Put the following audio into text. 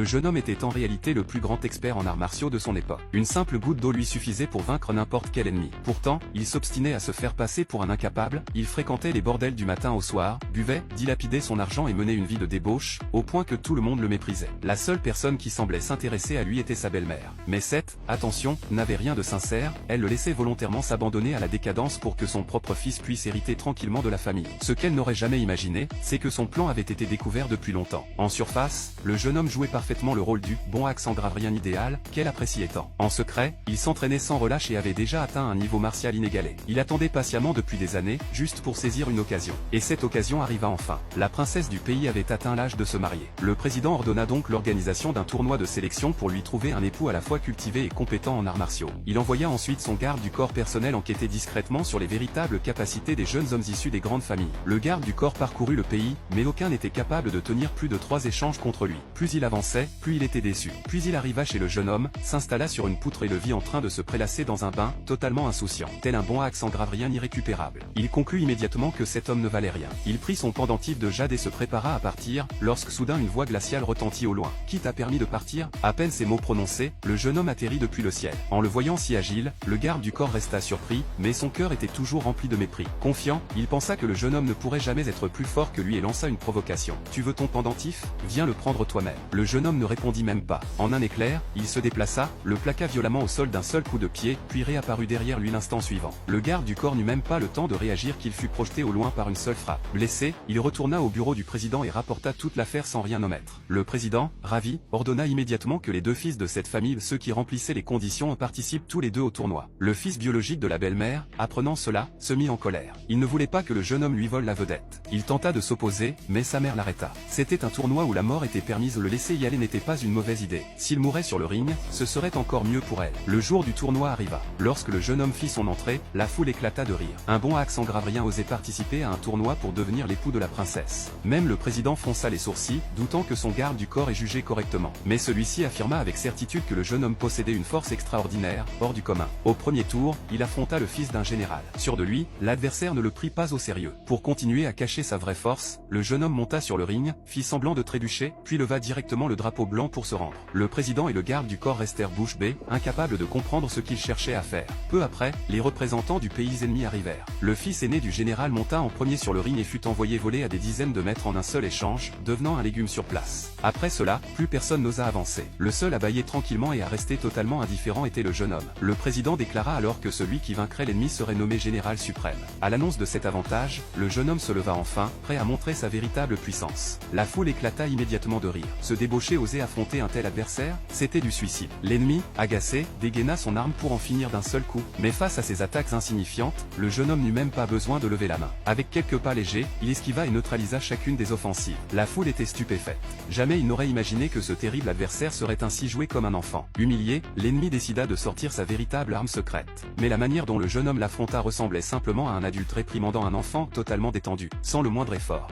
Le jeune homme était en réalité le plus grand expert en arts martiaux de son époque. Une simple goutte d'eau lui suffisait pour vaincre n'importe quel ennemi. Pourtant, il s'obstinait à se faire passer pour un incapable, il fréquentait les bordels du matin au soir, buvait, dilapidait son argent et menait une vie de débauche, au point que tout le monde le méprisait. La seule personne qui semblait s'intéresser à lui était sa belle-mère. Mais cette, attention, n'avait rien de sincère, elle le laissait volontairement s'abandonner à la décadence pour que son propre fils puisse hériter tranquillement de la famille. Ce qu'elle n'aurait jamais imaginé, c'est que son plan avait été découvert depuis longtemps. En surface, le jeune homme jouait parfaitement le rôle du bon accent gravrien idéal qu'elle appréciait tant. En secret, il s'entraînait sans relâche et avait déjà atteint un niveau martial inégalé. Il attendait patiemment depuis des années, juste pour saisir une occasion. Et cette occasion arriva enfin. La princesse du pays avait atteint l'âge de se marier. Le président ordonna donc l'organisation d'un tournoi de sélection pour lui trouver un époux à la fois cultivé et compétent en arts martiaux. Il envoya ensuite son garde du corps personnel enquêter discrètement sur les véritables capacités des jeunes hommes issus des grandes familles. Le garde du corps parcourut le pays, mais aucun n'était capable de tenir plus de 3 échanges contre lui. Plus il avançait, plus il était déçu. Puis il arriva chez le jeune homme, s'installa sur une poutre et le vit en train de se prélasser dans un bain, totalement insouciant, tel un bon accent gravrien irrécupérable. Il conclut immédiatement que cet homme ne valait rien. Il prit son pendentif de jade et se prépara à partir, lorsque soudain une voix glaciale retentit au loin. Qui t'a permis de partir? À peine ces mots prononcés, le jeune homme atterrit depuis le ciel. En le voyant si agile, le garde du corps resta surpris, mais son cœur était toujours rempli de mépris. Confiant, il pensa que le jeune homme ne pourrait jamais être plus fort que lui et lança une provocation. Tu veux ton pendentif? Viens le prendre toi-même. Le jeune homme ne répondit même pas. En un éclair, il se déplaça, le plaqua violemment au sol d'un seul coup de pied, puis réapparut derrière lui l'instant suivant. Le garde du corps n'eut même pas le temps de réagir qu'il fut projeté au loin par une seule frappe. Blessé, il retourna au bureau du président et rapporta toute l'affaire sans rien omettre. Le président, ravi, ordonna immédiatement que les deux fils de cette famille, ceux qui remplissaient les conditions, participent tous les deux au tournoi. Le fils biologique de la belle-mère, apprenant cela, se mit en colère. Il ne voulait pas que le jeune homme lui vole la vedette. Il tenta de s'opposer, mais sa mère l'arrêta. C'était un tournoi où la mort était permise, le laisser y aller n'était pas une mauvaise idée. S'il mourait sur le ring, ce serait encore mieux pour elle. Le jour du tournoi arriva. Lorsque le jeune homme fit son entrée, la foule éclata de rire. Un bon accent gravrien osait participer à un tournoi pour devenir l'époux de la princesse. Même le président fronça les sourcils, doutant que son garde du corps ait jugé correctement. Mais celui-ci affirma avec certitude que le jeune homme possédait une force extraordinaire, hors du commun. Au premier tour, il affronta le fils d'un général. Sûr de lui, l'adversaire ne le prit pas au sérieux. Pour continuer à cacher sa vraie force, le jeune homme monta sur le ring, fit semblant de trébucher, puis leva directement le drapeau blanc pour se rendre. Le président et le garde du corps restèrent bouche bée, incapables de comprendre ce qu'ils cherchaient à faire. Peu après, les représentants du pays ennemi arrivèrent. Le fils aîné du général monta en premier sur le ring et fut envoyé voler à des dizaines de mètres en un seul échange, devenant un légume sur place. Après cela, plus personne n'osa avancer. Le seul à bâiller tranquillement et à rester totalement indifférent était le jeune homme. Le président déclara alors que celui qui vaincrait l'ennemi serait nommé général suprême. À l'annonce de cet avantage, le jeune homme se leva enfin, prêt à montrer sa véritable puissance. La foule éclata immédiatement de rire. Ce débauché osait affronter un tel adversaire? C'était du suicide. L'ennemi, agacé, dégaina son arme pour en finir d'un seul coup. Mais face à ces attaques insignifiantes, le jeune homme n'eut même pas besoin de lever la main. Avec quelques pas légers, il esquiva et neutralisa chacune des offensives. La foule était stupéfaite. Jamais il n'aurait imaginé que ce terrible adversaire serait ainsi joué comme un enfant. Humilié, l'ennemi décida de sortir sa véritable arme secrète. Mais la manière dont le jeune homme l'affronta ressemblait simplement à un adulte réprimandant un enfant totalement détendu, sans le moindre effort.